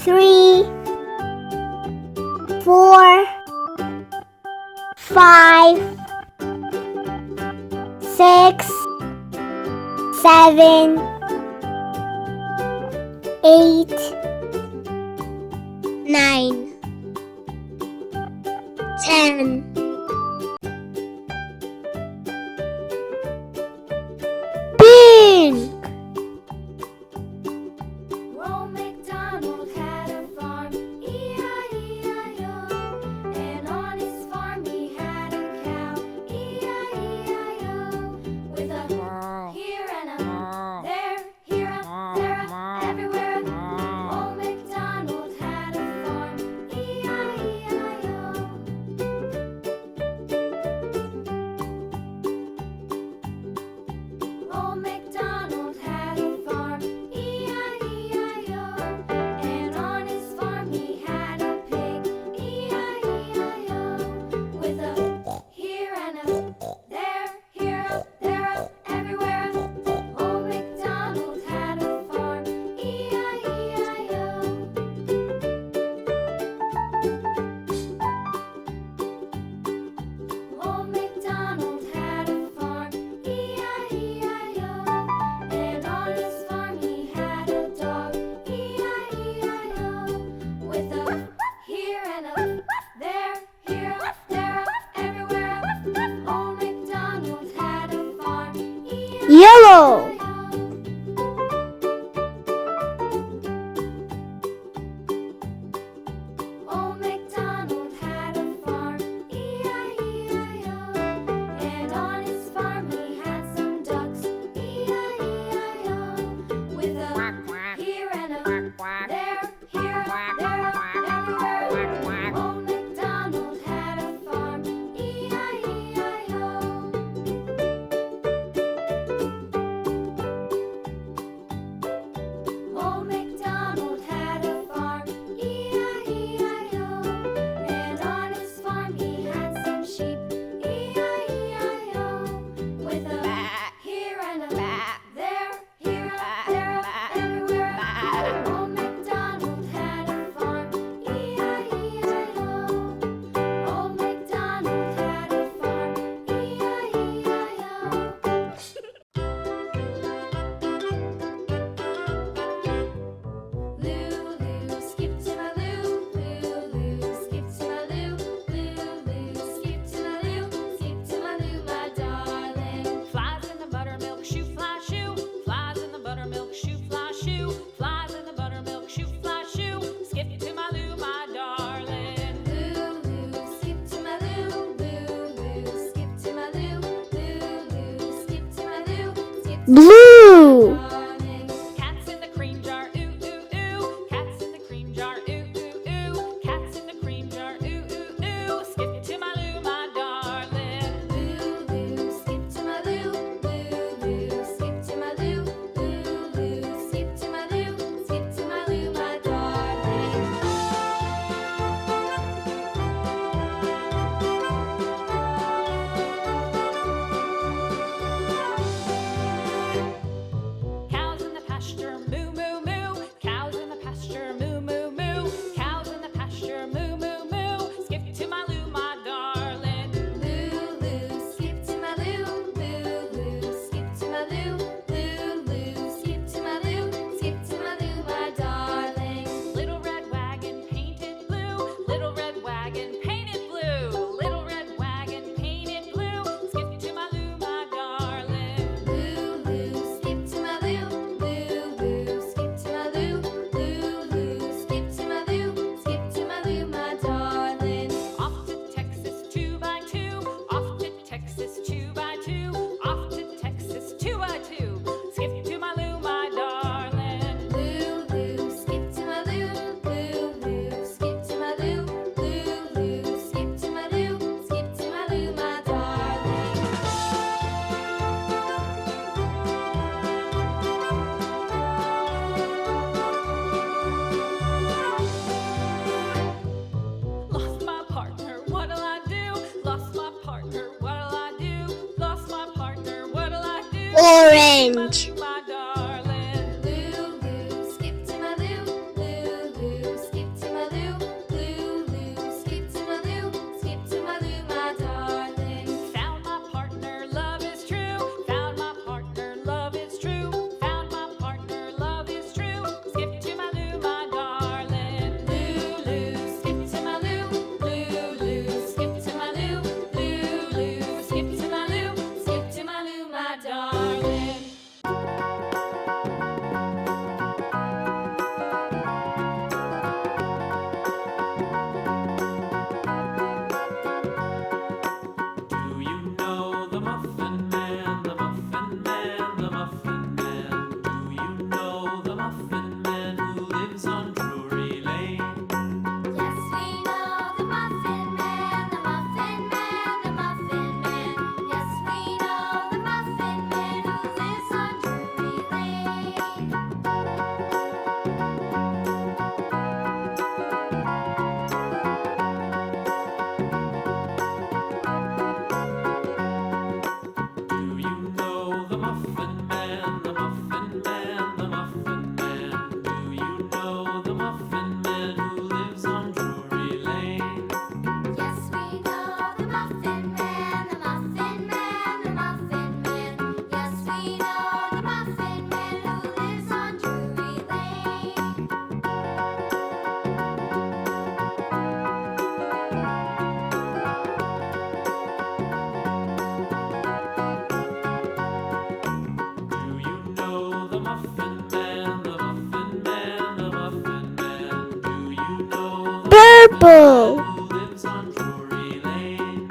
3, 4, 5, 6, 7, 8, 9, 10. Pink. Old MacDonald had a farm, E-I-E-I-O. And on his farm he had a cow, E-I-E-I-O. With a here and a there, here a, there a, everywhere. Old MacDonald had a farm, E-I-E-I-O. Old MacDonald had a farm, E-I-E-I-O. And on his farm he had a pig, E-I-E-I-O. With a here and a there, here a, there a, everywhere. Old MacDonald had a farm, E-I-E-I-O. Old MacDonald had a farm, E-I-E-I-O. And on his farm he had a dog, E-I-E-I-O. With a here and a there, here a, there a, everywhere. Old MacDonald had a farm, Yellow. E-I-E-I-O. Old MacDonald had a farm, E-I-E-I-O. And on his farm he had some ducks, E-I-E-I-O. With a here and a there, here a, there a, everywhere. Old MacDonald had a farm, E-I-E-I-O. Old MacDonald had a farm, E-I-E-I-O. And on his farm he had some sheep, E-I-E-I-O. With a here and a there, here a, there a, everywhere. Old MacDonald had a farm, E-I-E-I-O. Old MacDonald had a farm, E-I-E-I-O. Lulu, skip to my loo, Lulu, skip to my loo, Lulu, skip to my loo, skip to my loo, my darling. Flies in the buttermilk shoe, fly shoe. Flies in the buttermilk shoe, fly shoe. Flies in the buttermilk shoe, fly shoe. Skip to my loo, my darling. Lulu, skip to my loo, Lulu, skip to my loo, Lulu, skip to my loo, skip to Blue. darling. Cats in the cream jar, ooh ooh ooh. Cats in the cream jar, ooh ooh ooh. Cats in the cream jar, ooh ooh ooh. Skip to my loo, my darling. Lulu, skip to my loo, Lulu, skip to my loo, Lulu, skip to my loo, skip to my loo, my darling. Cows in the pasture, moo moo moo. Cows in the pasture, moo moo moo. Cows in the pasture, moo moo moo. Skip to my loo, my darling. Lulu, skip to my loo, Lulu, skip to my loo, Lulu, skip to my loo, skip to my loo, my darling. Little red wagon painted blue. Little red wagon painted blue. Little red wagon painted blue. Skip to my loo, my darling. Lulu, skip to my loo, Lulu, skip to my loo, Lulu, skip to my loo, skip to my loo, my darling. Off to Texas 2x2. Off to Texas 2x2. Off to Texas 2x2. Skip to my loo, my darling. Lulu, skip to my loo, Lulu, skip to my loo, Lulu, skip to my loo, skip to my loo, my darling. Lost my partner, what'll I do? Lost my partner, what'll I do? Lost my partner, what'll I do? Orange. My darling. Lulu, skip to my loo, Lulu, Boo. who lives on Drury Lane.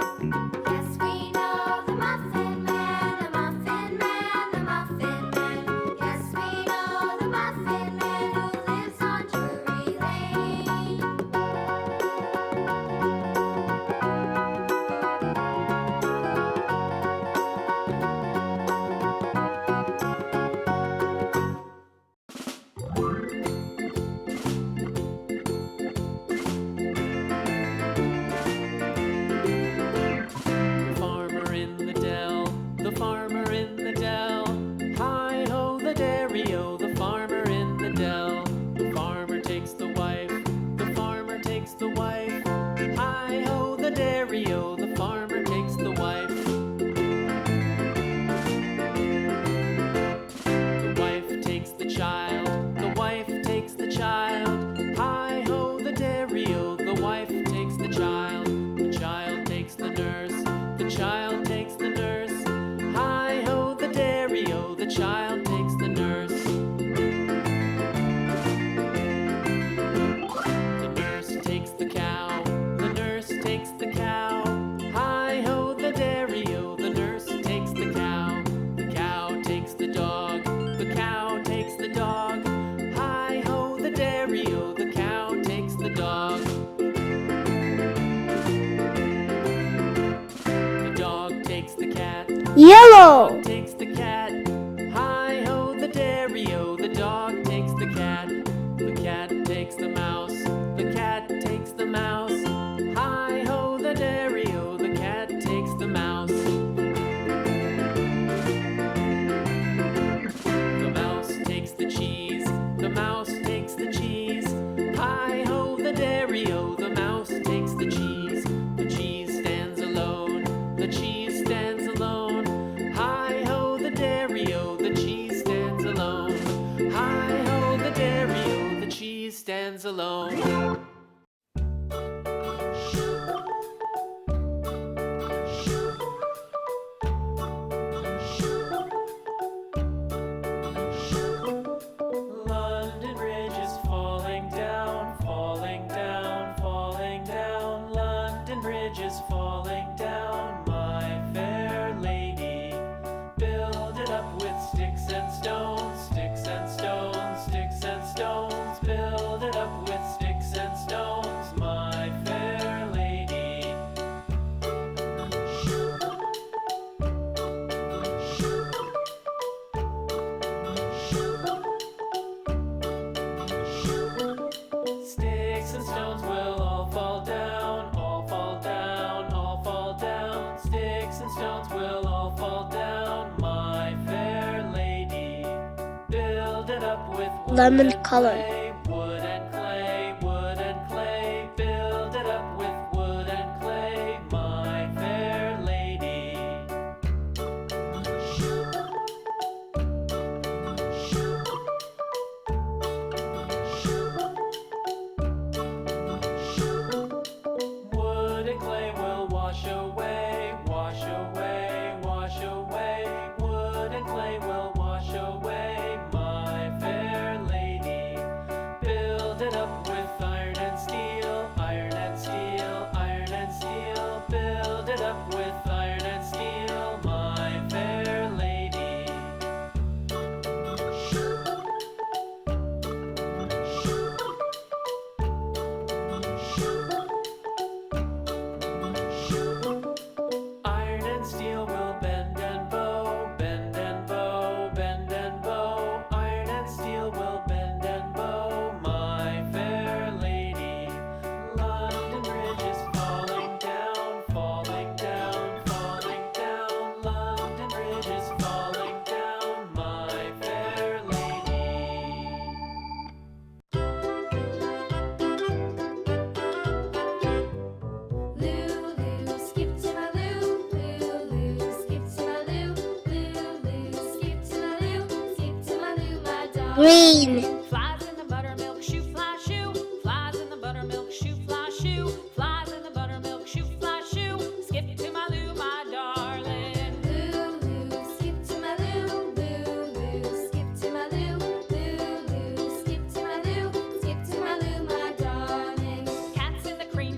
Yes, we know the Muffin Man, the Muffin Man, the Muffin Man. Yes, we know the Muffin Man who lives on Drury Lane. The farmer in the dell, the farmer in the dell. Hi-ho the dairy-o, the farmer in the dell. The farmer takes the wife, the farmer takes the wife. Hi-ho the dairy-o, the farmer takes the wife. The wife takes the child, the wife takes the child. Hi-ho the dairy-o, the wife takes the child. The child takes the nurse, the child takes the nurse. Hi-ho the dairy-o, the child takes the nurse. The nurse takes the cow, the nurse takes the cow. Hi-ho the dairy-o, the nurse takes the cow. The cow takes the dog, the cow takes the dog. Hi-ho the dairy-o, the cow takes the dog. The dog takes the cat, Yellow. takes the cat. Hi-ho the dairy-o, the dog takes the cat. The cat takes the mouse, the cat takes the mouse. Hi-ho the dairy-o, the cat takes the mouse. The mouse takes the cheese, the mouse takes the cheese. Hi-ho the dairy-o, the mouse takes the cheese. The cheese stands alone, the cheese stands alone. Hi-ho the dairy-o, the cheese stands alone. Hi-ho the dairy-o, the cheese stands alone. London Bridge is falling down, falling down, falling down. London Bridge is falling down, my fair lady. Build it up with sticks and stones, sticks and stones, sticks and stones. Build it up with sticks and stones, my fair lady. Sticks and stones will all fall down, all fall down, all fall down. Sticks and stones will all fall down, my fair lady. Build it up with wood Lemon and color. clay, wood and clay, wood and clay. Build it up with wood and clay, my fair lady. Wood and clay will wash away, wash away, wash away. Wood and clay will wash away, my fair lady. Build it up with iron and steel, iron and steel, iron and steel. Build it up with iron and steel, my fair lady. Iron and steel will bend and bow, bend and bow, bend and bow. Iron and steel will bend and bow, my fair lady. London Bridge is falling down, falling down, falling down. London Bridge is falling down, my fair lady. Lulu, skip to my loo. Lulu, skip to my loo. Lulu, skip to my loo. Skip to my loo, my dog. Green. Flies in the buttermilk shoe, fly shoe. Flies in the buttermilk shoe, fly shoe. Flies in the buttermilk shoe, fly shoe. Skip to my loo, my darling. Lulu, skip to my loo. Lulu, skip to my loo. Lulu, skip to my loo. Skip to my loo, my darling. Cats in the cream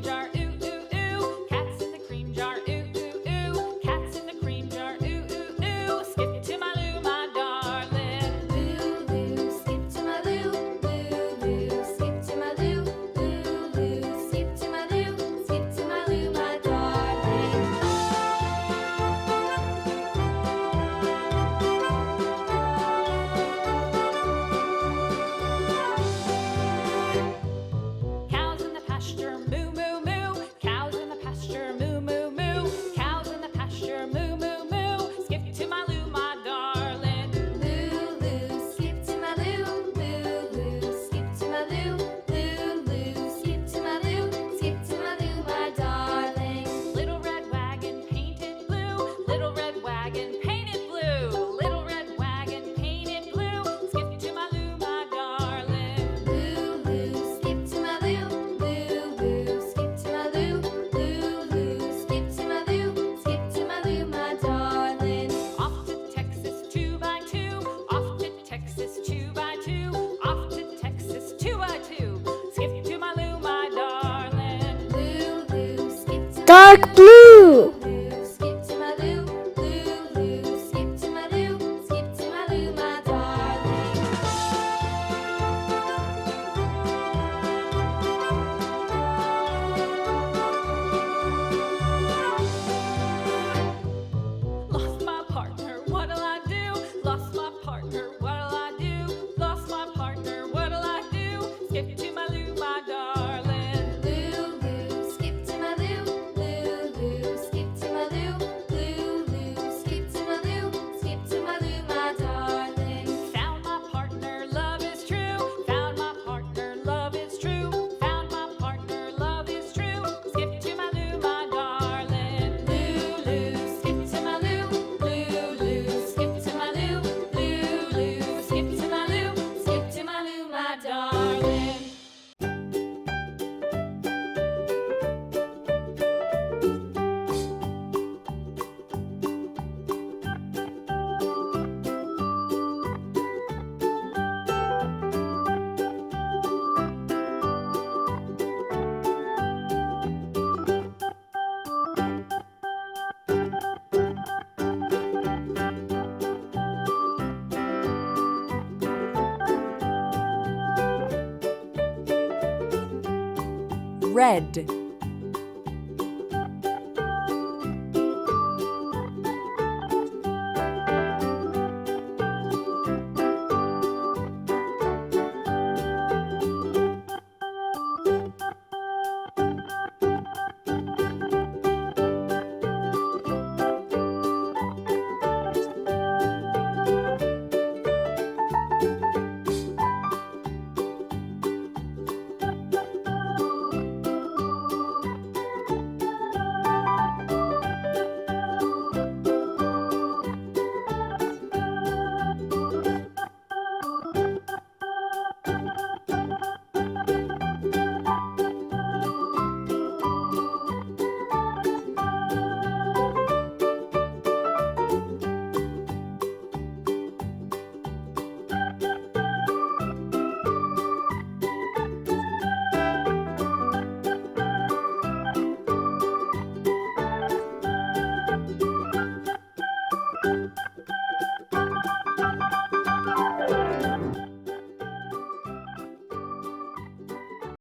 Dark blue. Lou, skip to my Lou, Lou, Lou, skip to my Lou, skip to my Lou, my darling. Lost my partner, what'll I do? Lost my partner, what'll I do? Lost my partner, what'll I do? Skip to my Lou, my darling. Lou, Lou, skip to my Lou, Lou, Lou, skip to my Lou, Lou, Lou, skip to my Lou, skip to my Lou, my darling. Found my partner, love is true. Found my partner, love is true. Found my partner, love is true. Skip to my Lou, my darling. Lou, Lou, skip to my Lou, Lou, Lou, skip to my Lou, Lou, Lou, skip to my Lou, skip to my Lou, my darling. Red.